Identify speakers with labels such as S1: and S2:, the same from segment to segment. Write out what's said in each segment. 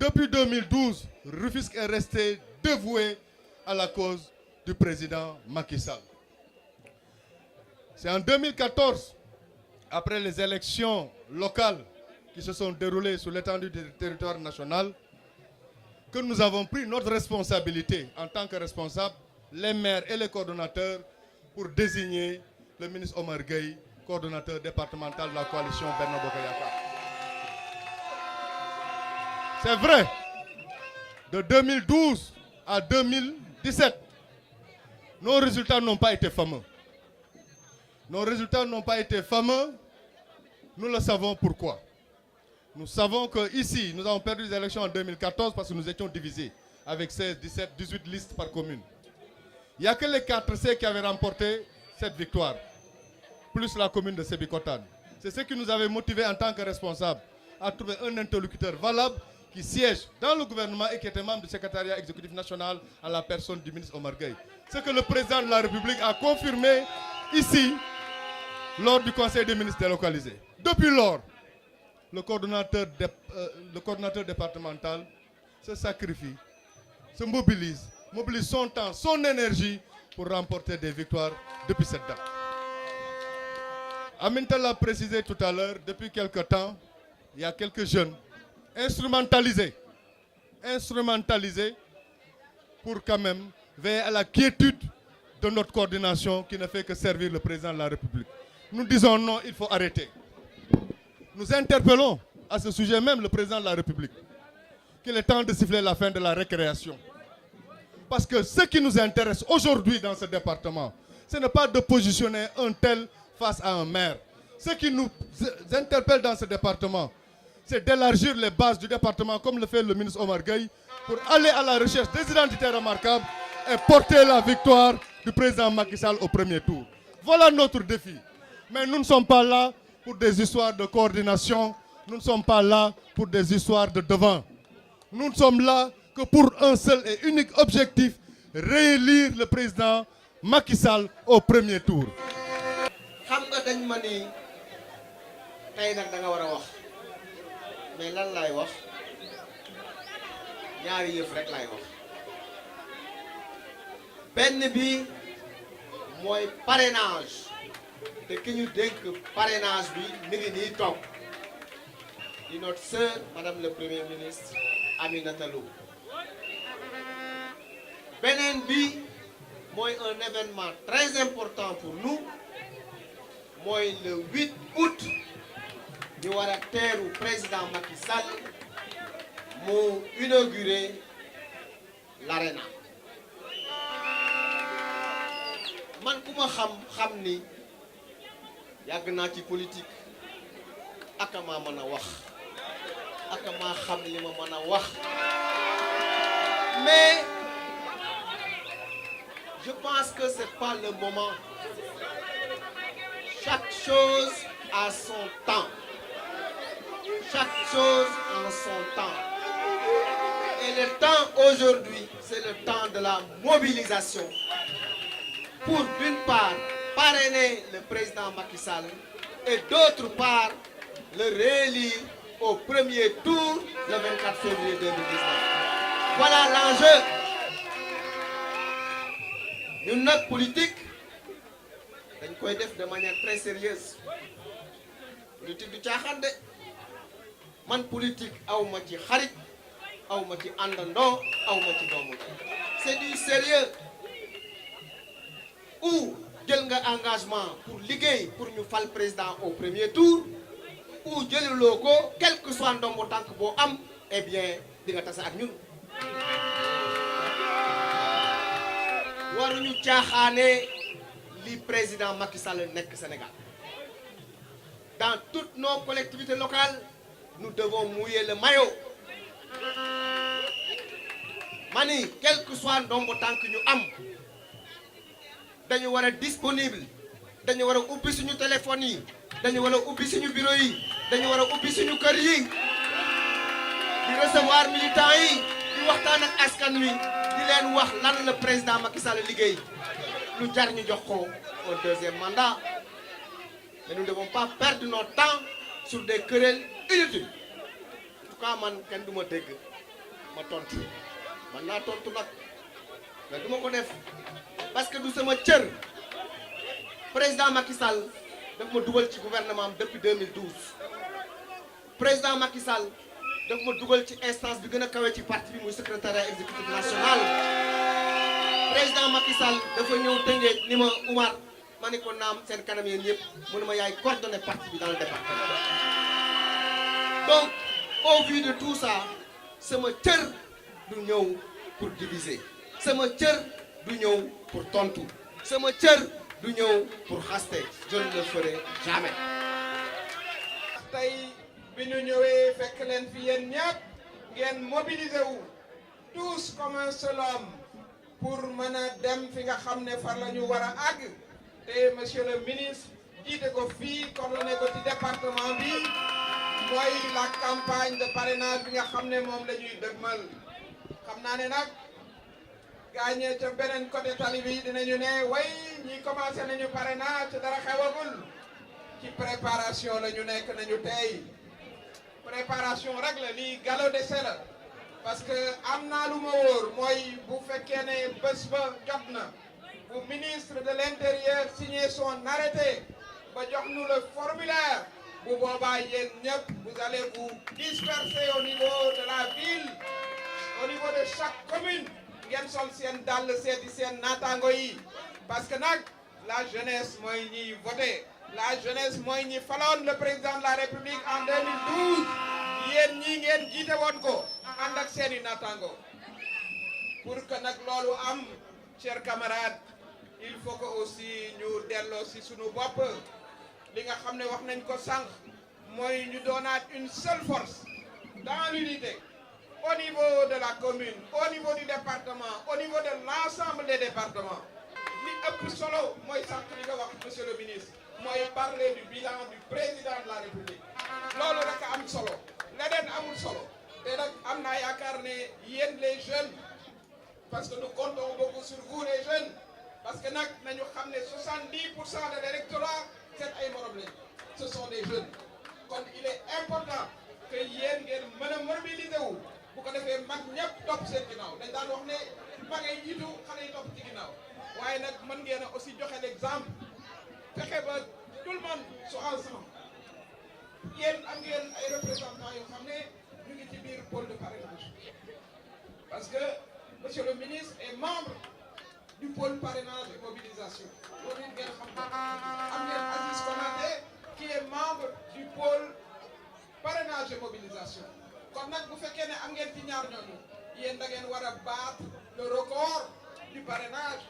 S1: depuis 2012, Rufisque est resté dévoué à la cause du président Macky Sall. C'est en 2014, après les élections locales qui se sont déroulées sur l'étendue du territoire national, que nous avons pris notre responsabilité en tant que responsables, les maires et les coordonnateurs, pour désigner le ministre Omar Gueye, coordonnateur départemental de la coalition Benno Bokk Yakaar. C'est vrai, de 2012 à 2017, nos résultats n'ont pas été fameux. Nos résultats n'ont pas été fameux, nous le savons pourquoi. Nous savons qu'ici, nous avons perdu les élections en 2014 parce que nous étions divisés avec 16, 17, 18 listes par commune. Il n'y a que les 4C qui avaient remporté cette victoire, plus la commune de Sébikotane. C'est ce qui nous avait motivés en tant que responsables à trouver un interlocuteur valable qui siège dans le gouvernement et qui était membre du secrétariat exécutif national à la personne du ministre Omar Gueye. Ce que le président de la République a confirmé ici lors du Conseil des ministres délocalisé. Depuis lors, le coordonnateur départemental se sacrifie, se mobilise son temps, son énergie pour remporter des victoires depuis cette date. Aminata l'a précisé tout à l'heure, depuis quelque temps, il y a quelques jeunes instrumentalisés pour quand même veiller à la quiétude de notre coordination qui ne fait que servir le président de la République. Nous disons non, il faut arrêter. Nous interpellons à ce sujet même le président de la République qu'il est temps de siffler la fin de la récréation. Parce que ce qui nous intéresse aujourd'hui dans ce département, ce n'est pas de positionner un tel face à un maire. Ce qui nous interpelle dans ce département, c'est d'élargir les bases du département comme le fait le ministre Omar Gueye pour aller à la recherche des identités remarquables et porter la victoire du président Macky Sall au premier tour. Voilà notre défi. Mais nous ne sommes pas là pour des histoires de coordination, nous ne sommes pas là pour des histoires de devant. Nous ne sommes là que pour un seul et unique objectif, réélire le président Macky Sall au premier tour.
S2: xam nga dañ ma ni tey nag da nga war a wax mais lan laay wax ñaari yëf rek laay wax benn bi mooy parrainage te ki ñu dénk parrainage bi mi ngi nii toog di notre sœur madame le premier ministre Aminata Lo. Beneen bi mooy un événement très important pour nous mooy le 8 août ñu war a teeru président Macky Sall mu inauguré l'Arena. man ku ma xam ni yàgg naa ci politique ak maa mën a wax ak maa xam li ma mën a wax mais je pense que c'est pas le moment. Chaque chose a son temps. Chaque chose en son temps. Et le temps aujourd'hui, c'est le temps de la mobilisation. Pour d'une part, parrainer le président Macky Sall et d'autre part, le réélire au premier tour le 24 février 2019. Voilà l'enjeu. Ñun nag politique dañ koy def de manière très sérieuse politique du caaxaan de man politique aw ma ci xarit aw ma ci àndandoo aw ma ci doomu c'est du sérieux ou jël nga engagement pour liggéey pour ñu fal président au premier tour ou jëluloo ko quel que soit ndombo tànk boo am eh bien di nga tase ak ñun. waruñu caaxaane li président Macky Sall nekk Sénégal. Dans toutes nos collectivités locales, nous devons mouiller le maillot. Mani, quel que soit ndombo tànk ñu am dañu war a disponible dañu war a ubbi suñu téléphone yi dañu war a ubbi suñu bureau yi dañu war a ubbi suñu kër yi di recevoir militants yi di waxtaan ak askan wi di leen wax lan le président Macky Sall liggéey lu jar ñu jox ko au deuxième mandat. Mais nous ne devons pas perdre notre temps sur des querelles inutiles. En tout cas man kenn du ma dégg ma tontu man naa tontu nag mais du ma ko def parce que du sama cër président Macky Sall daf ma dugal ci gouvernement am depuis 2012 président Macky Sall daf ma dugal ci instance bi gën a kawe ci parti bi muy secrétariat exécutif national président Macky Sall dafa ñëw Tëngéej ni ma Oumar ma ne ko naam seen kanam yéen yëpp mu ne ma yaay coordonné parti bi dans le département donc au vu de tout ça sama cër du ñëw pour diviser sama cër du ñëw pour tontu sama cër du ñëw pour xaste je ne le ferai jamais.
S3: tey bi ñu ñëwee fekk leen fi yéen ñëpp ngeen mobiliser wu tous comme un seul homme pour mën a dem fi nga xam ne far la ñu war a àgg te monsieur le ministre jiite ko fii coordonné ko ci département bi mooy la campagne de parrainage bi nga xam ne moom la ñuy dëgmal xam naa ne nag gaañee ca beneen côté tali bi dinañu ne way ñi commencé nañu parrainage te dara xewagul ci préparation la ñu nekk nañu tey préparation rek la lii galop d'essai la parce que am naa lu ma wóor mooy bu fekkee ne bés ba jot na bu ministre de l'intérieur signé son arrêté ba jox nu le formulaire bu boobaa yéen ñëpp vous allez vous disperser au niveau de la ville au niveau de chaque commune ngeen sol seen dàll seeti seen naataango yi parce que nag la jeunesse mooy ñiy voté la jeunesse mooy ñi faloon le président de la république en 2012 yéen ñii ngeen jiite woon ko ànd ak seeni naataango pour que nag loolu am chers camarades il faut que aussi ñu delloo si sunu bopp li nga xam ne wax nañ ko sànq mooy ñu doonaat une seule force dans l'unité au niveau de la commune au niveau du département au niveau de l'ensemble des départements li ëpp solo mooy sànq li nga wax monsieur le ministre mooy parler du bilan du président de la république loolu rek a am solo leneen amul solo te nag am naa yaakaar ne yéen les jeunes parce que nous comptons beaucoup sur vous les jeunes parce que nag nañu xam ne 70% de l'électorat seen ay morom lañu ce sont des jeunes kon il est important que yéen ngeen mën a mobiliser wu bu ko defee mag ñëpp topp seen ginnaaw dañ daan wax ne mag ay jiitu xale yi topp ci ginnaaw waaye nag mën ngeen a aussi joxe l'exemple fexe ba tout le monde soit ensemble yéen am ngeen ay représentants yoo xam ne ñu ngi ci biir pôle de parrainage parce que monsieur le ministre est membre du pôle parrainage et mobilisation loolu it ngeen xam ko am ngeen Aziz Konaté qui est membre du pôle parrainage et mobilisation kon nag bu fekkee ne am ngeen ci ñaar ñooñu yéen da ngeen war a battre le record du parrainage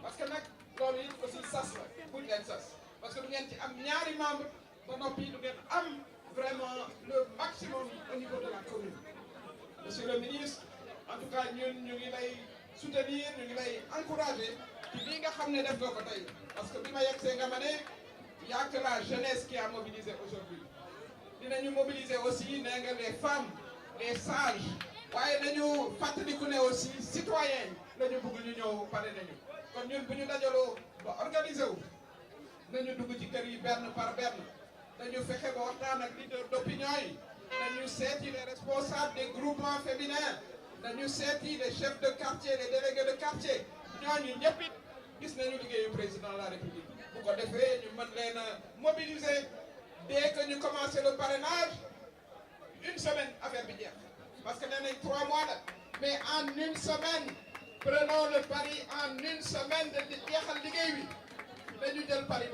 S3: parce que nag loolu it aussi sas la buñ leen sas parce que du ngeen ci am ñaari membre ba noppi du ngeen am vraiment le maximum au niveau de la commune monsieur le ministre en tout cas ñun ñu ngi lay soutenir ñu ngi lay encourager ci lii nga xam ne def nga ko tey parce que bi ma yegsee nga ma ne y a que la jeunesse qui a mobilisé aujourd'hui dinañu mobiliser aussi nee nga les femmes les sages waaye nañu fàttaliku ne aussi citoyens la ñu bëgg ñu ñëw pare nañu kon ñun bu ñu dajaloo ba organiser wu nañu dugg ci kër yi benn par benn nañu fexe ba waxtaan ak leader d'opinion yi nañu seeti les responsables des groupements féminins nañu seeti les chefs de quartier les délégués de quartier ñooñu ñëpp it gis nañu liggéeyu président de la république bu ko defee ñu mën leen a mobiliser dès que ñu commencé le parrainage une semaine affaire bi jeex parce que nee nañ 3 mois la mais en une semaine prenons le pari en une semaine de jeexal liggéey bi dañu jël pari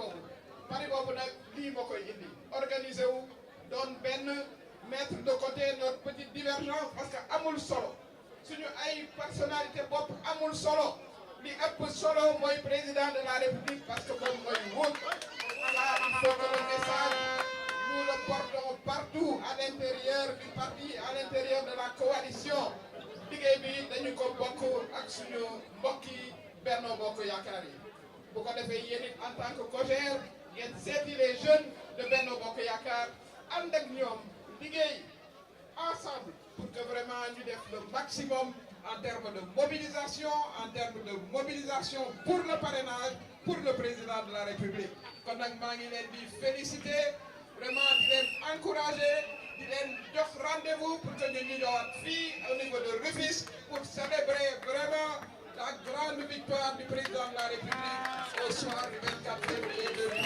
S3: boobu nag lii moo koy indi organiser wu doon benn mettre de côté notre petite divergence parce que amul solo suñu ay personnalité bopp amul solo li ëpp solo mooy président de la république parce que moom mooy wóot voilà il faut que le message nous le portons partout à l'intérieur du parti à l'intérieur de la coalition liggéey bi dañu ko bokk ak suñu mbokki Benno Bokk Yaakaar yi bu ko defee yéen it en tant que COJER ngeen seeti les jeunes de Benno Bokk Yaakaar ànd ak ñoom liggéey ensemble pour que vraiment ñu def le maximum en termes de mobilisation pour le parrainage pour le président de la République kon nag maa ngi leen di féliciter vraiment di leen encourager di leen jox rendez-vous pour que ñu ñëwaat fii au niveau de Rufisque pour célébrer vraiment la grande victoire du président de la République au soir du 24 février 2020.